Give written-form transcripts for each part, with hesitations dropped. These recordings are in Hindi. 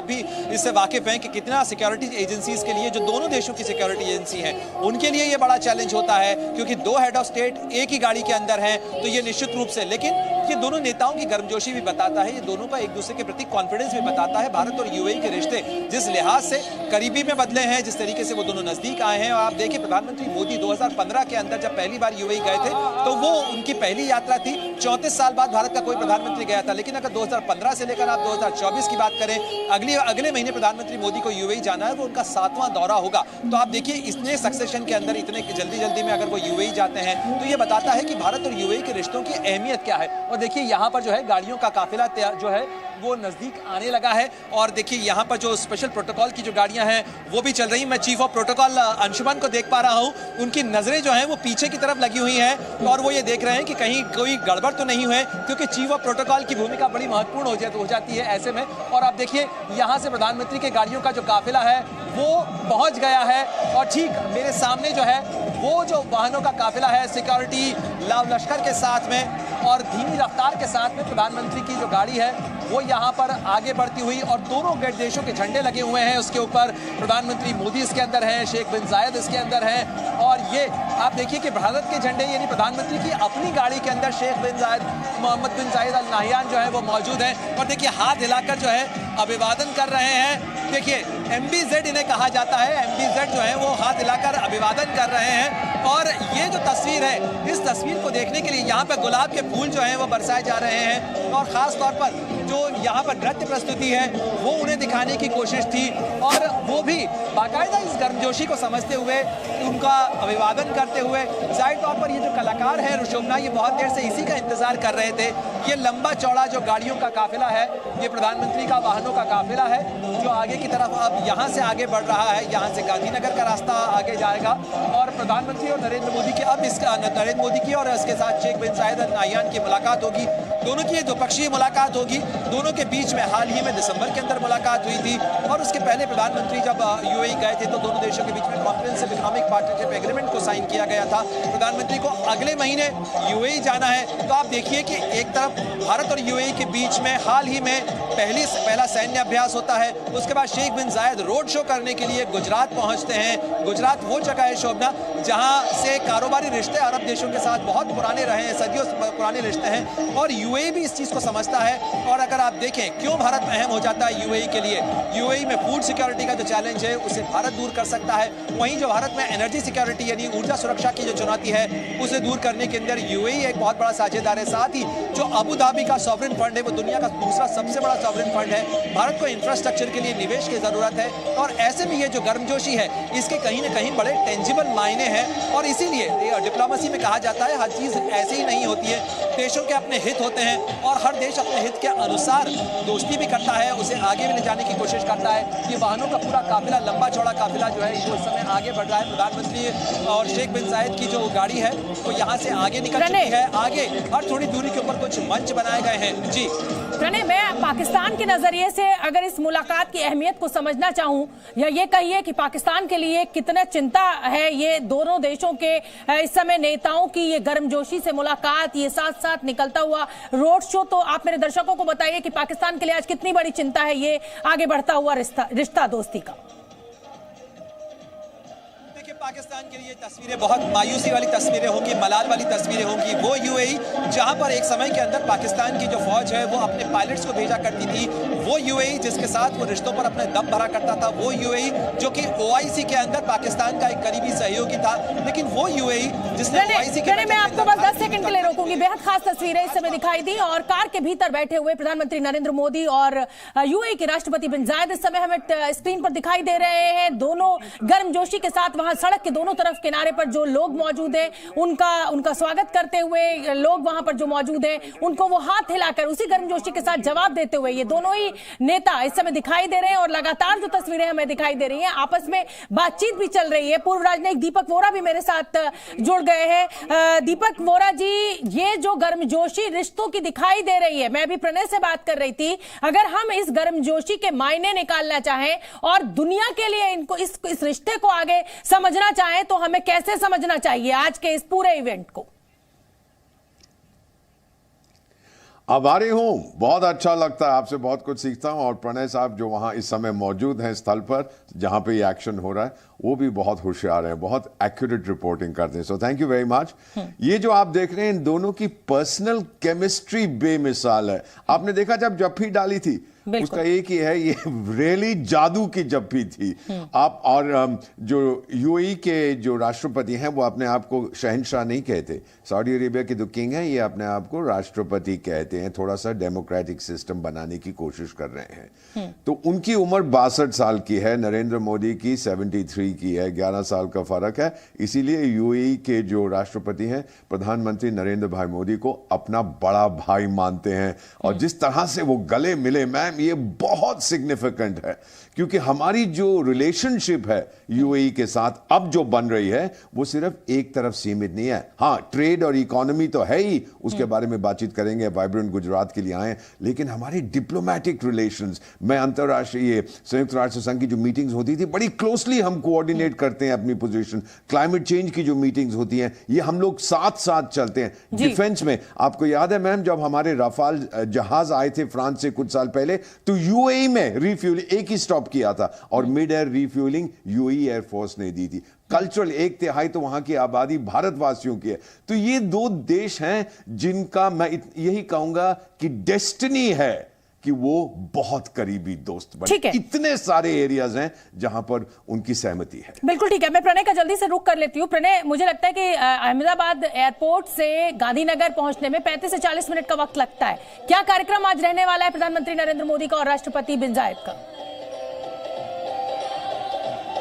भी इससे वाकिफ हैं कि कितना सिक्योरिटी एजेंसीज के लिए, जो दोनों देशों की सिक्योरिटी एजेंसी हैं, उनके लिए ये बड़ा चैलेंज होता है, क्योंकि दो हेड ऑफ स्टेट एक ही गाड़ी के अंदर हैं, तो ये निश्चित रूप से। लेकिन ये दोनों नेताओं की गर्मजोशी भी बताता है, ये दोनों का एक दूसरे के प्रति कॉन्फिडेंस भी बताता है। भारत और यूएई के रिश्ते जिस लिहाज से करीबी में बदले हैं, जिस तरीके से वो दोनों नजदीक आए हैं। और आप देखिए, प्रधानमंत्री मोदी 2015 के अंदर जब पहली बार यूएई गए थे, तो वो उनकी पहली यात्रा थी। 34 साल बाद भारत का कोई प्रधानमंत्री गया था। लेकिन अगर 2015 से लेकर आप 2024 की बात करें, अगले महीने प्रधानमंत्री मोदी को यूएई जाना है, वो उनका 7वां दौरा होगा। तो आप देखिए, इतने सक्सेशन के अंदर, इतने जल्दी में अगर वो यूएई जाते हैं, तो ये बताता है कि भारत और यूएई के रिश्तों की अहमियत क्या है। और देखिए, यहाँ पर जो है गाड़ियों का काफिला जो है वो नजदीक आने लगा है। और देखिए, यहाँ पर जो स्पेशल प्रोटोकॉल की जो गाड़ियां हैं वो भी चल रही। मैं चीफ ऑफ प्रोटोकॉल अंशुमन को देख पा रहा हूँ, उनकी नजरें जो हैं वो पीछे की तरफ लगी हुई हैं और वो ये देख रहे हैं कि कहीं कोई गड़बड़ तो नहीं हुए, क्योंकि चीफ ऑफ प्रोटोकॉल की भूमिका बड़ी महत्वपूर्ण हो जाती है ऐसे में। और आप देखिए, यहाँ से प्रधानमंत्री के गाड़ियों का जो काफिला है वो पहुंच गया है और ठीक मेरे सामने जो है वो जो वाहनों का काफिला है, सिक्योरिटी लाव लश्कर के साथ में और धीमी रफ्तार के साथ में प्रधानमंत्री की जो गाड़ी है वो यहाँ पर आगे बढ़ती हुई, और दोनों देशों के झंडे लगे हुए हैं उसके ऊपर। प्रधानमंत्री मोदी इसके अंदर हैं, शेख बिन जायद इसके अंदर हैं, और ये आप देखिए कि भारत के झंडे यानी प्रधानमंत्री की अपनी गाड़ी के अंदर शेख बिन जायद, मोहम्मद बिन जायद अल नाहियान जो है वो मौजूद हैं। और देखिए, हाथ हिलाकर जो है अभिवादन कर रहे हैं। देखिए, MBZ इन्हें कहा जाता है, MBZ जो है वो हाथ हिलाकर अभिवादन कर रहे हैं। और ये जो तस्वीर है, इस तस्वीर को देखने के लिए यहाँ पर गुलाब के फूल जो हैं वो बरसाए जा रहे हैं, और ख़ास तौर पर जो यहाँ पर नृत्य प्रस्तुति है वो उन्हें दिखाने की कोशिश थी, और वो भी बाकायदा इस गर्मजोशी को समझते हुए, उनका अभिवादन करते हुए। जाहिर तौर पर ये जो कलाकार है ऋषभना, ये बहुत देर से इसी का इंतजार कर रहे थे। ये लंबा चौड़ा जो गाड़ियों का काफिला है, ये प्रधानमंत्री का वाहनों का काफिला है जो आगे की तरफ अब यहाँ से आगे बढ़ रहा है। यहाँ से गांधीनगर का रास्ता आगे जाएगा और प्रधानमंत्री और नरेंद्र मोदी की नरेंद्र मोदी की और इसके साथ शेख बिन जायद अल नाहियान की मुलाकात होगी। दोनों की द्विपक्षीय मुलाकात होगी। दोनों के बीच में हाल ही में दिसंबर के अंदर मुलाकात हुई थी, और उसके पहले प्रधानमंत्री जब यूएई गए थे तो दोनों देशों के बीच में कॉम्प्रिहेंसिव इकोनॉमिक पार्टनरशिप एग्रीमेंट को साइन किया गया था। प्रधानमंत्री को अगले महीने यूएई जाना है। तो आप देखिए कि एक तरफ भारत और यूएई के बीच में हाल ही में पहला सैन्य अभ्यास होता है, उसके बाद शेख बिन जायद रोड शो करने के लिए गुजरात पहुंचते हैं। गुजरात वो जगह है शोभना जहां से कारोबारी रिश्ते अरब देशों के साथ बहुत पुराने रहे हैं, सदियों पुराने रिश्ते हैं, और यूएई भी इस चीज़ को समझता है। और अगर आप देखें क्यों भारत अहम हो जाता है यूएई के लिए, यूएई में फूड सिक्योरिटी का जो चैलेंज है उसे भारत दूर कर सकता है। वहीं जो भारत में एनर्जी सिक्योरिटी यानी ऊर्जा सुरक्षा की जो चुनौती है उसे दूर करने के अंदर यूएई एक बहुत बड़ा साझेदार है। साथ ही जो अबू धाबी का सॉवरेन फंड है वो दुनिया का दूसरा सबसे बड़ा सॉवरेन फंड है। भारत को इंफ्रास्ट्रक्चर के लिए निवेश की जरूरत है, और ऐसे में ये जो गर्मजोशी है इसके कहीं ना कहीं बड़े टेंजिबल मायने हैं। और इसीलिए डिप्लोमेसी में कहा जाता है हर चीज़ ऐसे ही नहीं होती है, देशों के अपने हित होते हैं और हर देश अपने हित के अनुसार दोस्ती भी करता है, उसे आगे भी ले जाने की कोशिश करता है। ये वाहनों का पूरा काफिला, लंबा चौड़ा काफिला जो है वो इस समय आगे बढ़ रहा है। प्रधानमंत्री और शेख बिन जायद की जो गाड़ी है वो यहाँ से आगे निकल चुकी है। आगे हर थोड़ी दूरी के ऊपर कुछ मंच बनाए गए हैं। जी प्रणय, मैं पाकिस्तान के नजरिए से अगर इस मुलाकात की अहमियत को समझना चाहूं, या ये कहिए कि पाकिस्तान के लिए कितना चिंता है ये दोनों देशों के इस समय नेताओं की ये गर्मजोशी से मुलाकात, ये साथ साथ निकलता हुआ रोड शो, तो आप मेरे दर्शकों को बताइए कि पाकिस्तान के लिए आज कितनी बड़ी चिंता है ये आगे बढ़ता हुआ रिश्ता दोस्ती का। पाकिस्तान के लिए तस्वीरें बहुत मायूसी वाली तस्वीरें होंगी, मलाल वाली तस्वीरें होंगी। वो यूएई जहां पर एक समय के अंदर पाकिस्तान की जो फौज है वो अपने पायलट्स को भेजा करती थी, वो यूएई जिसके साथ वो रिश्तों पर अपने दम भरा करता था, वो यूएई जो कि ओआईसी के अंदर पाकिस्तान का एक करीबी सहयोगी था, लेकिन वो यूएई जिसने ओआईसी के मैं आपको बस 10 सेकंड के लिए रोकूंगी। बेहद खास तस्वीरें इस समय दिखाई दी, और कार के भीतर बैठे हुए प्रधानमंत्री नरेंद्र मोदी और यूएई के राष्ट्रपति बिन जायद इस समय हमें स्क्रीन पर दिखाई दे रहे हैं। दोनों गर्मजोशी के साथ वहां सड़क के दोनों तरफ किनारे पर जो लोग मौजूद हैं उनका स्वागत करते हुए, लोग वहां पर जो मौजूद हैं उनको वो हाथ हिलाकर उसी गर्मजोशी के साथ जवाब देते हुए ये दोनों ही नेता इस समय दिखाई दे रहे हैं। और लगातार जो तस्वीरें हमें दिखाई दे रही हैं, आपस में बातचीत भी चल रही है। पूर्व राजनयिक दीपक वोरा भी मेरे साथ जुड़ गए हैं। दीपक वोरा जी, ये जो गर्मजोशी रिश्तों की दिखाई दे रही है, मैं अभी प्रणय से बात कर रही थी, अगर हम इस गर्मजोशी के मायने निकालना चाहें और दुनिया के लिए इनको इस रिश्ते को आगे समझना चाहें तो हमें कैसे समझना चाहिए आज के इस पूरे इवेंट को? आभारी हूँ, बहुत अच्छा लगता है, आपसे बहुत कुछ सीखता हूँ। और प्रणय साहब जो वहाँ इस समय मौजूद हैं स्थल पर जहाँ पे ये एक्शन हो रहा है, वो भी बहुत होशियार हैं, बहुत एक्यूरेट रिपोर्टिंग करते हैं। So thank you very much. ये जो आप देख रहे हैं, इन दोनों की पर्सनल केमिस्ट्री बेमिसाल है। आपने देखा जब जप्फी डाली थी, उसका एक ही है, ये रियली जादू की जप्फी थी। आप और जो यूएई के जो राष्ट्रपति हैं वो अपने आप को शहंशाह नहीं कहते। सऊदी अरेबिया के जो किंग हैं ये अपने आप को राष्ट्रपति कहते हैं। थोड़ा सा डेमोक्रेटिक सिस्टम बनाने की कोशिश कर रहे हैं। तो उनकी उम्र 62 साल की है, नरेंद्र मोदी की 73 की है, 11 साल का फर्क है। इसीलिए यूएई के जो राष्ट्रपति हैं, प्रधानमंत्री नरेंद्र भाई मोदी को अपना बड़ा भाई मानते हैं। और जिस तरह से वो गले मिले मैम, ये बहुत सिग्निफिकेंट है, क्योंकि हमारी जो रिलेशनशिप है यूएई के साथ अब जो बन रही है वो सिर्फ एक तरफ सीमित नहीं है। हाँ, ट्रेड और इकोनॉमी तो है ही, उसके बारे में बातचीत करेंगे, वाइब्रेंट गुजरात के लिए आए, लेकिन हमारी डिप्लोमेटिक रिलेशंस, मैं अंतरराष्ट्रीय संयुक्त राष्ट्र संघ की जो मीटिंग्स होती थी, बड़ी क्लोजली हम कोऑर्डिनेट करते हैं अपनी पोजीशन। क्लाइमेट चेंज की जो मीटिंग्स होती हैं, ये हम लोग साथ साथ चलते हैं। डिफेंस में आपको याद है मैम, जब हमारे राफाल जहाज आए थे फ्रांस से कुछ साल पहले, तो यूएई में रिफ्यूलिंग एक ही स्टॉप किया था और mid air refuelling UAE air force ने दी थी। कल्चरल 1/3 तो वहां की आबादी भारतवासियों की है। तो ये दो देश हैं जिनका मैं यही कहूंगा कि डेस्टिनी है कि वो बहुत करीबी दोस्त बने। इतने सारे एरियाज हैं जहां पर उनकी सहमति है। बिल्कुल ठीक है, मैं प्रणय का जल्दी से रुक कर लेती हूँ। प्रणय, मुझे लगता है कि अहमदाबाद एयरपोर्ट से गांधीनगर पहुंचने में 35 से 40 मिनट का वक्त लगता है। क्या कार्यक्रम आज रहने वाला है प्रधानमंत्री नरेंद्र मोदी का और राष्ट्रपति बिन जायद का?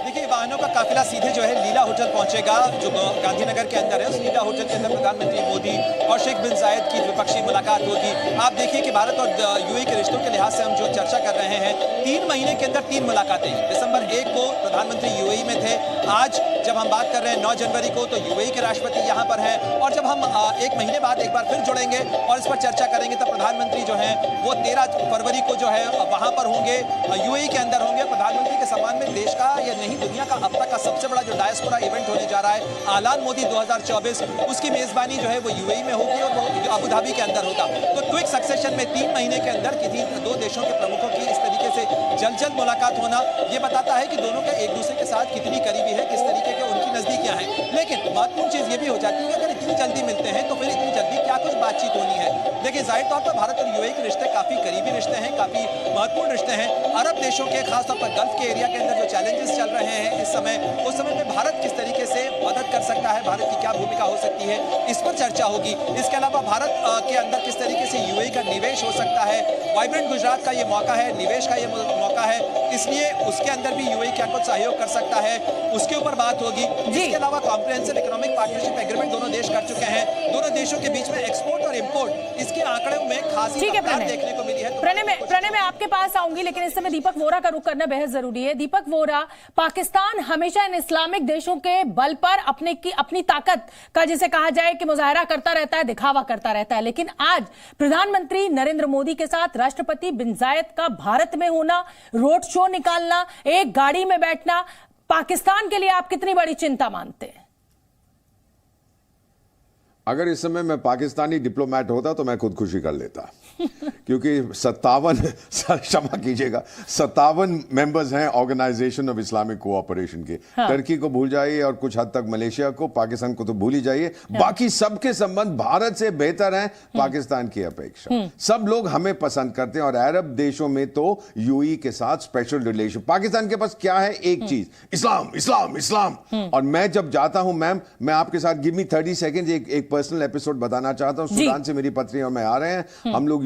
देखिए, वाहनों का काफिला सीधे जो है लीला होटल पहुंचेगा, जो गांधीनगर के अंदर है। उस लीला होटल के अंदर प्रधानमंत्री मोदी और शेख बिन जायद की द्विपक्षीय मुलाकात होगी। आप देखिए कि भारत और यूएई के रिश्तों के लिहाज से हम जो चर्चा कर रहे हैं, 3 महीने के अंदर 3 मुलाकातें। दिसंबर 1 को प्रधानमंत्री यूएई में थे। आज जब हम बात कर रहे हैं 9 जनवरी को, तो यूएई के राष्ट्रपति यहाँ पर हैं। और जब हम 1 महीने बाद एक बार फिर जुड़ेंगे और इस पर चर्चा करेंगे, तब प्रधानमंत्री जो है वो 13 फरवरी को जो है वहां पर होंगे, यूएई के अंदर होंगे। प्रधानमंत्री के सम्मान में देश का या नहीं दुनिया का अब तक का सबसे बड़ा जो डायस्पोरा इवेंट होने जा रहा है, आलान मोदी 2024, उसकी मेजबानी जो है वो यूएई में होगी और वो अबू धाबी के अंदर होगा। तो क्विक सक्सेशन में 3 महीने के अंदर किसी 2 देशों के प्रमुखों की इस तरीके से जल्द मुलाकात होना, ये बताता है कि दोनों के एक दूसरे के साथ कितनी करीबी है, किस तरीके के उनकी नजदीकियां हैं। लेकिन महत्वपूर्ण चीज ये भी हो जाती है कि अगर इतनी जल्दी मिलते हैं तो फिर इतनी जल्दी क्या कुछ बातचीत होनी है। देखिए, जाहिर तौर पर भारत और यूएई के रिश्ते काफी करीबी रिश्ते हैं, काफी महत्वपूर्ण रिश्ते हैं। अरब देशों के, खासतौर पर गल्फ के एरिया के अंदर जो चैलेंजेस चल रहे हैं इस समय, उस समय में भारत किस तरीके से मदद कर सकता है, भारत की क्या भूमिका हो सकती है, इस पर चर्चा होगी। इसके अलावा भारत के अंदर किस तरीके से यूएई का निवेश हो सकता है। वाइब्रेंट गुजरात का ये मौका है, निवेश का ये मौका है, इसलिए उसके अंदर भी यूएई क्या कुछ सहयोग कर सकता है, उसके ऊपर बात होगी। इसके अलावा कॉम्प्रिहेंसिव इकोनॉमिक पार्टनरशिप एग्रीमेंट दोनों देश कर चुके हैं। दोनों देशों के बीच में एक्सपोर्ट और इंपोर्ट, इसके आंकड़ों में खासी रफ्तार देखने को मिली है। प्रणय, मैं आपके पास आऊंगी, लेकिन इस समय दीपक वोरा का रुख करना बेहद जरूरी है। दीपक वोरा, पाकिस्तान हमेशा इन इस्लामिक देशों के बल पर अपनी ताकत का, जिसे कहा जाए कि मुजाहरा करता रहता है, दिखावा करता रहता है, लेकिन आज प्रधानमंत्री नरेंद्र मोदी के साथ राष्ट्रपति बिन जायद का भारत में होना, रोड शो निकालना, एक गाड़ी में बैठना, पाकिस्तान के लिए आप कितनी बड़ी चिंता मानते हैं? अगर इस समय मैं पाकिस्तानी डिप्लोमेट होता तो मैं खुदकुशी कर लेता, क्योंकि 57 क्षमा कीजिएगा 57 मेंबर्स हैं ऑर्गेनाइजेशन ऑफ इस्लामिक कोऑपरेशन के। टर्की को भूल जाइए और कुछ हद तक मलेशिया को, पाकिस्तान को तो भूल ही जाइए। बाकी सबके संबंध भारत से बेहतर हैं पाकिस्तान की अपेक्षा। सब लोग हमें पसंद करते हैं और अरब देशों में तो यूएई के साथ स्पेशल रिलेशन। पाकिस्तान के पास क्या है? एक चीज, इस्लाम इस्लाम इस्लाम। और मैं जब जाता हूं मैम, मैं आपके साथ गिव मी 30 सेकेंड एक पर्सनल एपिसोड बताना चाहता हूं। सूडान से मेरी पत्नी और मैं आ रहे हैं, हम लोग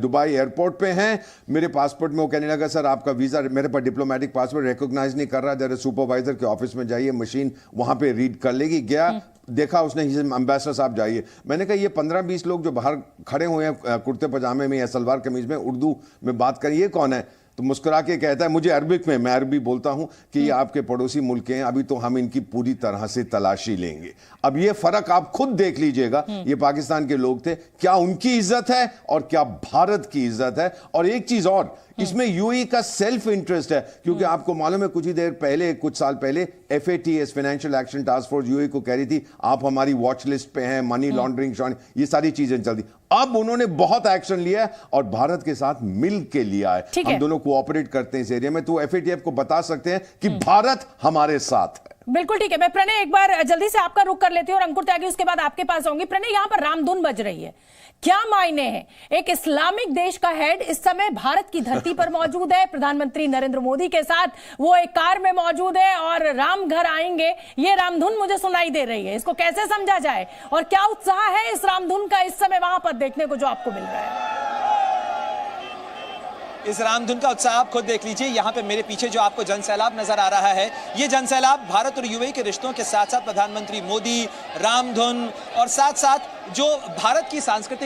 दुबई एयरपोर्ट पे हैं। मेरे पासपोर्ट में वो कहने लगा, सर आपका वीजा, मेरे पास डिप्लोमेटिक पासपोर्ट रिकॉग्नाइज नहीं कर रहा, जरा सुपरवाइजर के ऑफिस में जाइए, मशीन वहां पे रीड कर लेगी। गया, देखा उसने, एम्बेसडर साहब जाइए। मैंने कहा ये 15-20 लोग जो बाहर खड़े हुए हैं कुर्ते पजामे में या सलवार कमीज में, उर्दू में बात करें, ये कौन है? तो मुस्कुरा के कहता है मुझे अरबिक में, मैं अरबी बोलता हूं, कि ये आपके पड़ोसी मुल्क हैं, अभी तो हम इनकी पूरी तरह से तलाशी लेंगे। अब ये फर्क आप खुद देख लीजिएगा। ये पाकिस्तान के लोग थे, क्या उनकी इज्जत है और क्या भारत की इज्जत है। और एक चीज और, इसमें यूएई का सेल्फ इंटरेस्ट है, क्योंकि आपको मालूम है कुछ साल पहले FATF financial action task force UAE को कह रही थी आप हमारी वॉच लिस्ट पे हैं, मनी लॉन्ड्रिंग ये सारी चीजें चलती। अब उन्होंने बहुत एक्शन लिया है और भारत के साथ मिल के लिया है। हम दोनों कोऑपरेट करते हैं इस एरिया में, तो FATF को बता सकते हैं कि भारत हमारे साथ है। बिल्कुल ठीक है। मैं प्रणय एक बार जल्दी से आपका रुख कर लेती हूँ और अंकुर त्यागी उसके बाद आपके पास आऊंगी। प्रणय, यहां पर रामधुन बज रही है, क्या मायने हैं? एक इस्लामिक देश का हेड इस समय भारत की धरती पर मौजूद है, प्रधानमंत्री नरेंद्र मोदी के साथ वो एक कार में मौजूद है और राम घर आएंगे, ये रामधुन मुझे सुनाई दे रही है। इसको कैसे समझा जाए और क्या उत्साह है इस रामधुन का इस समय वहां पर देखने को जो आपको मिल रहा है? इस रामधुन का उत्साह आप खुद देख लीजिए। यहाँ पे मेरे पीछे जो आपको जनसैलाब नजर आ रहा है, ये जनसैलाब भारत और यूएई के रिश्तों के साथ साथ प्रधानमंत्री मोदी, रामधुन और साथ साथ जो भारत की सांस्कृतिक